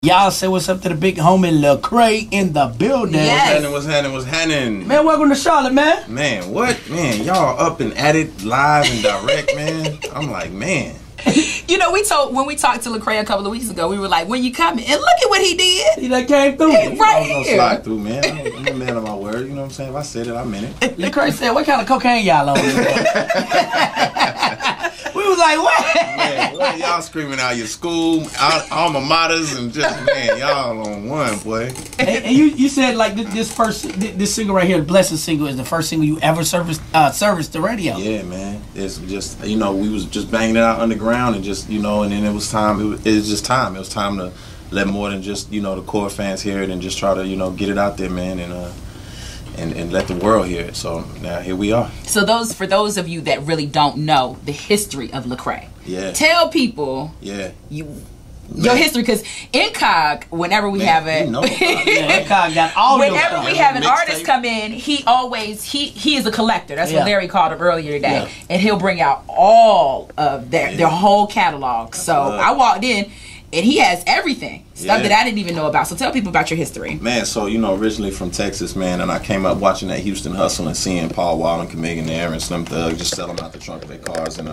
Y'all say what's up to the big homie Lecrae in the building. Yes. What's happening? Man, welcome to Charlotte, man. Man, what? Man, y'all up and at it live and direct, man. I'm like, man. You know, when we talked to Lecrae a couple of weeks ago, we were like, when you coming? And look at what he did. He done came through. Right I was gonna here. slide through, man. I'm a man of my word. You know what I'm saying? If I said it, I meant it. Lecrae said, what kind of cocaine y'all on? We was like, what? Man, what y'all screaming out your school, alma maters, and just, man, y'all on one, boy. And you said like this single right here, the Blessing single, is the first single you ever serviced the radio. Yeah, man. It's just, you know, we was just banging it out underground and just, you know, and then it was time. It was just time. It was time to let more than just, you know, the core fans hear it and just try to, you know, get it out there, man, and let the world hear it. So now here we are. So for those of you that really don't know the history of Lecrae, tell people your history, because Incog, whenever we have it, Incog got all whenever we have an artist come in, he is a collector. That's what Larry called him earlier today, and he'll bring out all of their whole catalog. So I walked in, and he has everything, stuff that I didn't even know about. So tell people about your history. Man, so, you know, originally from Texas, man, and I came up watching that Houston hustle and seeing Paul Wall and Chameleon there and Slim Thug just selling out the trunk of their cars. And,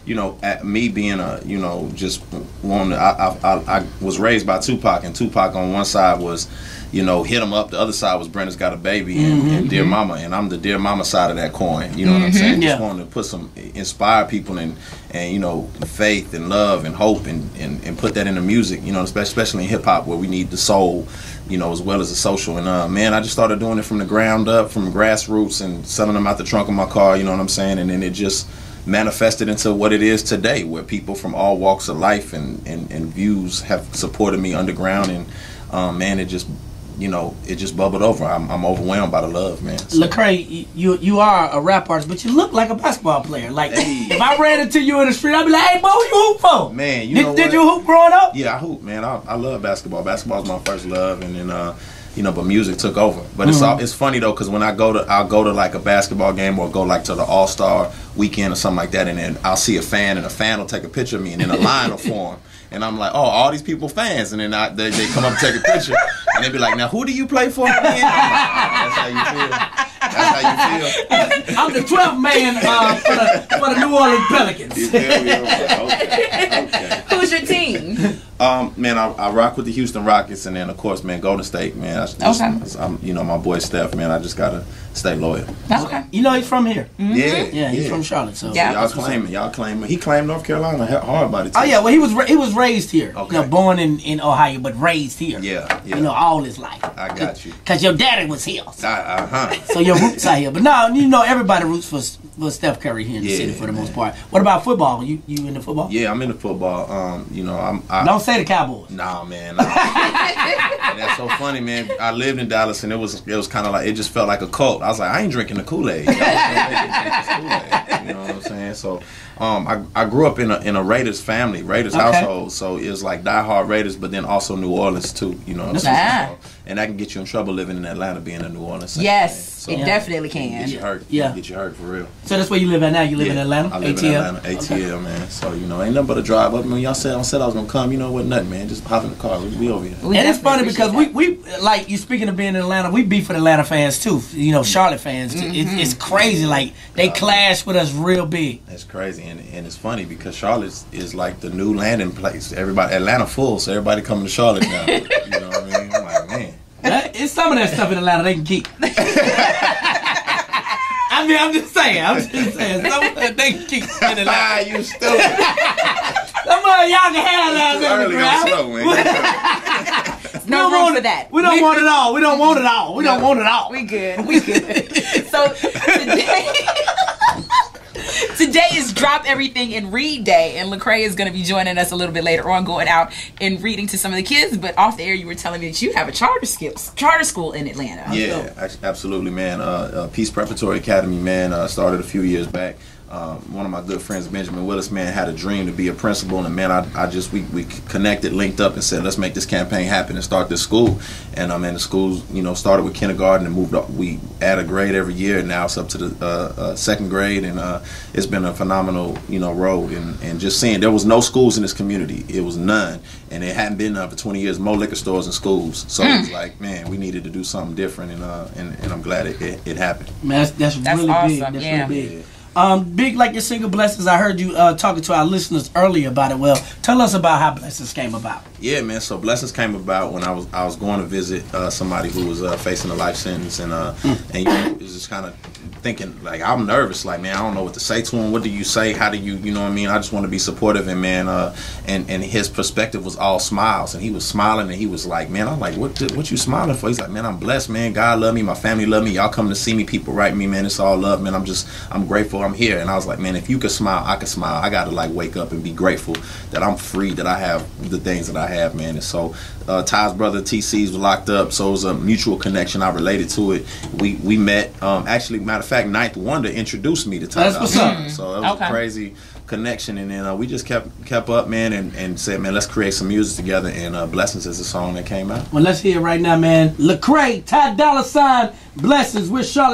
you know, at me being you know, just one, I was raised by Tupac, and Tupac on one side was, you know, Hit 'Em Up. The other side was Brenda's Got a Baby and Dear Mama, and I'm the Dear Mama side of that coin. You know what I'm saying? Just wanting to put inspire people and you know, faith and love and hope and put that in the music. You know, especially in hip hop where we need the soul, you know, as well as the social. And man, I just started doing it from the ground up, from grassroots, and selling them out the trunk of my car. You know what I'm saying? And then it just manifested into what it is today, where people from all walks of life and views have supported me underground. And man, it just, you know, it just bubbled over. I'm overwhelmed by the love, man. So. Lecrae, you are a rap artist, but you look like a basketball player. Like, if I ran into you in the street, I'd be like, hey, boy, what you hoop for? Man, you know what? Did you hoop growing up? Yeah, I hoop, man. I love basketball. Basketball's my first love, and then you know, but music took over. But it's funny though, because when I'll go to like a basketball game or go like to the All-Star weekend or something like that, and then I'll see a fan, and a fan will take a picture of me, and then a line will form. And I'm like, oh, all these people fans. And then they come up and take a picture. And they be like, now, who do you play for again? Like, that's how you feel. That's how you feel. I'm the 12th man for the New Orleans Pelicans. You feel me? Okay. Who's your team? Man, I rock with the Houston Rockets. And then, of course, man, Golden State, man. I'm, you know, my boy Steph, man. I just got to stay loyal. Okay. You know he's from here. Yeah, he's from Charlotte. So y'all claim it. He claimed North Carolina hard by the time. Oh yeah, well he was raised here. Okay. You know, born in Ohio, but raised here. Yeah. You know, all his life. I got you. Cause your daddy was here. So your roots are here. But now you know everybody roots for Steph Curry here in the city for the most part. What about football? You into football? Yeah, I'm into football. You know, don't say the Cowboys. Nah, man. And that's so funny, man. I lived in Dallas, and it was kind of like, it just felt like a cult. I was like, I ain't drinking the Kool-Aid. You know what I'm saying? So I grew up in a Raiders family, household. So it was like diehard Raiders, but then also New Orleans too. You know what I'm saying? So, and that can get you in trouble living in Atlanta, being in New Orleans. Yes, so, it definitely can. Get you hurt. Yeah. Get you hurt for real. So that's where you live at now? You live in Atlanta? I live in Atlanta, ATL, man. So, you know, ain't nothing but a drive up. When y'all said I was going to come, you know what, nothing, man. Just hop in the car. We over here. And it's funny because we like, you speaking of being in Atlanta, we beef with Atlanta fans too. You know, Charlotte fans. It's crazy. Like, they clash with us real big. That's crazy. And it's funny because Charlotte is like the new landing place. Atlanta full, so everybody coming to Charlotte now. You know what I mean? I'm like, man. It's some of that stuff in Atlanta they can keep. I mean, I'm just saying. Some of that they can keep in Atlanta. You stupid. Some of y'all can have that. Too early on slow, man. No room for that. We don't want it all. We don't want it all. We don't want it all. We good. We good. So today is Drop Everything and Read Day, and Lecrae is going to be joining us a little bit later on, going out and reading to some of the kids. But off the air, you were telling me that you have a charter school in Atlanta. Yeah, absolutely, man. Peace Preparatory Academy, man. Started a few years back. one of my good friends, Benjamin Willis, man, had a dream to be a principal, and man, we connected, linked up, and said, let's make this campaign happen and start this school. And man, the school's, you know, started with kindergarten and moved up. We add a grade every year, and now it's up to the second grade, and it's been a phenomenal, you know, road. And just seeing, there was no schools in this community, it was none, and it hadn't been for 20 years. More liquor stores and schools, so it was like, man, we needed to do something different, and I'm glad it happened. Man, that's really awesome. big. That's yeah. really big. Big, like your single Blessings, I heard you talking to our listeners earlier about it. Well, tell us about how Blessings came about. Yeah, man. So Blessings came about when I was going to visit somebody who was facing a life sentence, and you know, it was just kind of thinking, like, I'm nervous, like, man, I don't know what to say to him. What do you say? How do you know what I mean? I just want to be supportive, and man, and his perspective was all smiles, and he was smiling, and he was like, man, I'm like, what you smiling for? He's like, man, I'm blessed, man. God love me, my family love me. Y'all come to see me, people write me, man. It's all love, man. I'm grateful I'm here. And I was like, man, if you could smile, I could smile. I got to like wake up and be grateful that I'm free, that I have the things that I have, man. And so Ty's brother TC's was locked up, so it was a mutual connection. I related to it. We met. Actually, matter of fact, Ninth Wonder introduced me to Ty. That's what's up. So it was a crazy connection, and then we just kept up, man, and said, man, let's create some music together. And Blessings is the song that came out. Well, let's hear it right now, man. Lecrae, Ty $, Blessings with Charlotte.